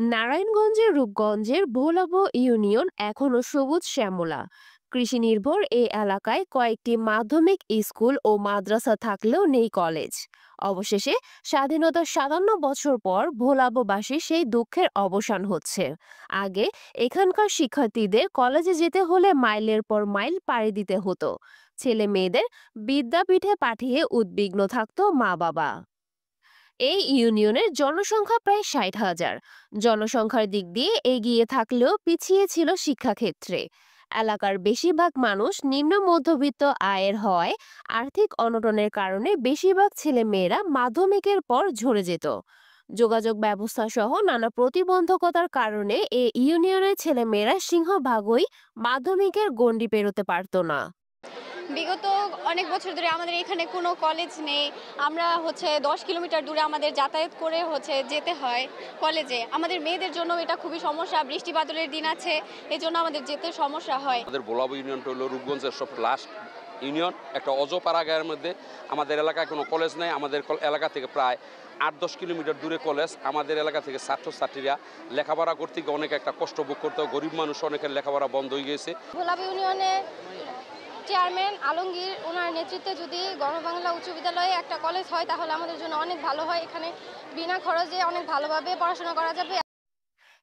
নারায়ণগঞ্জের রূপগঞ্জের ভোলাবো ইউনিয়ন এখনো সবুজ শ্যামলা। কৃষি নির্ভর এই এলাকায় কয়েকটি মাধ্যমিক স্কুল ও মাদ্রাসা থাকলেও নেই কলেজ। অবশেষে স্বাধীনতার 57 বছর পর ভোলাবোবাসী সেই দুঃখের অবসান হচ্ছে। আগে এখানকার শিক্ষার্থীদের কলেজে যেতে হলে মাইলের পর মাইল পাড়ি দিতে হতো। ছেলে মেয়েদের বিদ্যাপীঠে পাঠিয়ে উদ্বিগ্ন থাকতো মা বাবা। এই ইউনিয়নের জনসংখ্যা প্রায় 60,000। জনসংখ্যার দিক দিয়ে এগিয়ে থাকলেও পিছিয়ে ছিল শিক্ষাক্ষেত্রে। এলাকার বেশিরভাগ মানুষ নিম্ন মধ্যবিত্ত আয়ের হওয়ায় আর্থিক অনটনের কারণে বেশিরভাগ ছেলে মেয়েরা মাধ্যমিকের পর ঝরে যেত। যোগাযোগ ব্যবস্থা সহ নানা প্রতিবন্ধকতার কারণে এই ইউনিয়নের ছেলে মেয়েরা সিংহভাগই মাধ্যমিকের গণ্ডি পেরোতে পারত না। বিগত অনেক বছর ধরে আমাদের এখানে কোনো কলেজ নেই। আমরা 10 কিলোমিটার দূরে আমাদের যাতায়াত করে যেতে হয় কলেজে। আমাদের মেয়েদের জন্য এটা খুবই সমস্যা। বৃষ্টি বাদলের দিন আছে, এজন্য আমাদের যেতে সমস্যা হয়। আমাদের ভোলাবো ইউনিয়নটা হলো রূপগঞ্জের সব লাস্ট ইউনিয়ন, একটা অজপাড়া গায়ের মধ্যে। আমাদের এলাকায় কোনো কলেজ নেই। আমাদের এলাকা থেকে প্রায় 8-10 কিলোমিটার দূরে কলেজ। আমাদের এলাকা থেকে ছাত্রছাত্রীরা লেখাপড়া করতে গিয়ে অনেক একটা কষ্ট ভোগ করতে, গরিব মানুষ অনেকের লেখাপড়া বন্ধ হয়ে গেছে। ভোলাবো ইউনিয়নে চেয়ারম্যান আলমগীর ওনার নেতৃত্বে যদি গণবাংলা উচ্চ বিদ্যালয়ে একটা কলেজ হয় তাহলে আমাদের জন্য অনেক ভালো হয়। এখানে বিনা খরচে অনেক ভালোভাবে পড়াশোনা করা যাবে।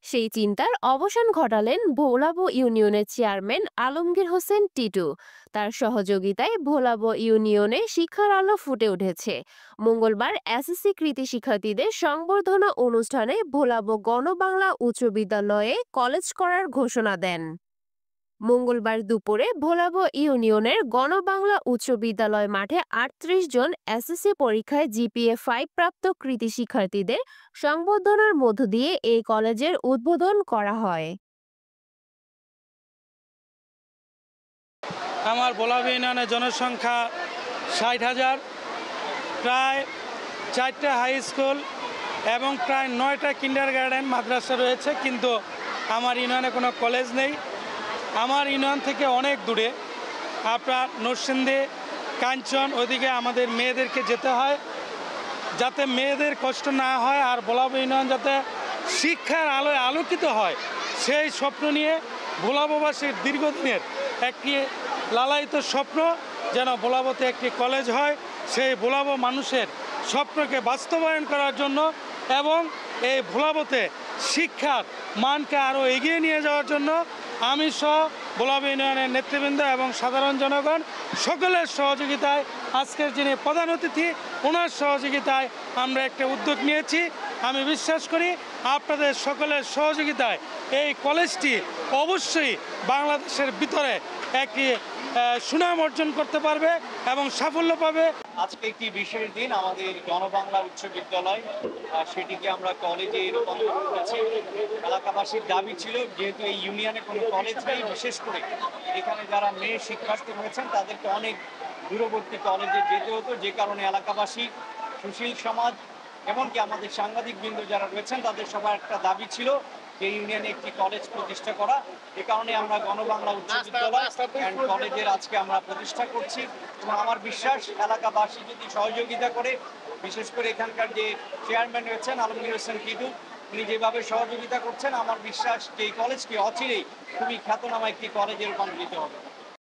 সেই চিন্তার অবসান ঘটালেন ভোলাবো ইউনিয়নের চেয়ারম্যান আলমগীর হোসেন টিটু। তার সহযোগিতায় ভোলাবো ইউনিয়নে শিক্ষার আলো ফুটে উঠেছে। মঙ্গলবার এসএসসি কৃতি শিক্ষার্থীদের সংবর্ধনা অনুষ্ঠানে ভোলাবো গণবাংলা উচ্চ বিদ্যালয়ে কলেজ করার ঘোষণা দেন। মঙ্গলবার দুপুরে ভোলাবো ইউনিয়নের গণবাংলা উচ্চ বিদ্যালয় মাঠে 38 জন এসএসসি পরীক্ষায় জিপিএ 5 প্রাপ্ত কৃতি শিক্ষার্থীদের সংবর্ধনার মধ্য দিয়ে এই কলেজের উদ্বোধন করা হয়। আমার ভোলাবো ইউনিয়নের জনসংখ্যা 60,000, প্রায় 4টা হাই স্কুল এবং প্রায় 9টা কিন্ডারগার্টেন মাদ্রাসা রয়েছে, কিন্তু আমার ইউনিয়নে কোনো কলেজ নেই। আমার ইউনিয়ন থেকে অনেক দূরে, আপনার নরসিংদী, কাঞ্চন, ওইদিকে আমাদের মেয়েদেরকে যেতে হয়, যাতে মেয়েদের কষ্ট না হয় আর ভোলাবো ইউনিয়ন যাতে শিক্ষার আলোয় আলোকিত হয়, সেই স্বপ্ন নিয়ে ভোলাবোবাসীর দীর্ঘদিনের একটি লালায়িত স্বপ্ন যেন ভোলাবোতে একটি কলেজ হয়। সেই ভোলাবো মানুষের স্বপ্নকে বাস্তবায়ন করার জন্য এবং এই ভোলাবোতে শিক্ষার মানকে আরও এগিয়ে নিয়ে যাওয়ার জন্য আমি সহ ভোলাবো ইউনিয়নের নেতৃবৃন্দ এবং সাধারণ জনগণ সকলের সহযোগিতায়, আজকের যিনি প্রধান অতিথি ওনার সহযোগিতায় আমরা একটা উদ্যোগ নিয়েছি। আমি বিশ্বাস করি আপনাদের সকলের সহযোগিতায় এই কলেজটি অবশ্যই বাংলাদেশের ভিতরে একটি সুনাম অর্জন করতে পারবে এবং সাফল্য পাবে। আজকে একটি বিশেষ দিন, আমাদের গণবাংলা উচ্চ বিদ্যালয় সেটিকে আমরা কলেজে রূপান্তর করেছি। এলাকাবাসীর দাবি ছিল, যেহেতু এই ইউনিয়নে কোনো কলেজ নেই, বিশেষ করে এখানে যারা মেয়ে শিক্ষার্থী রয়েছেন তাদেরকে অনেক দূরবর্তী কলেজে যেতে হতো, যে কারণে এলাকাবাসী, সুশীল সমাজ, এমনকি আমাদের সাংবাদিকবৃন্দ যারা রয়েছেন তাদের সবার একটা দাবি ছিল যে ইউনিয়নে একটি কলেজ প্রতিষ্ঠা করা। এ কারণে আমরা গণবাংলা উচ্চ বিদ্যালয় অ্যান্ড কলেজের আজকে আমরা প্রতিষ্ঠা করছি এবং আমার বিশ্বাস এলাকাবাসী যদি সহযোগিতা করে, বিশেষ করে এখানকার যে চেয়ারম্যান রয়েছেন আলমগীর হোসেন টিটু, উনি যেভাবে সহযোগিতা করছেন, আমার বিশ্বাস যে এই কলেজকে অচিরেই খুবই খ্যাতনামা একটি কলেজে রূপান্তরিত হবে।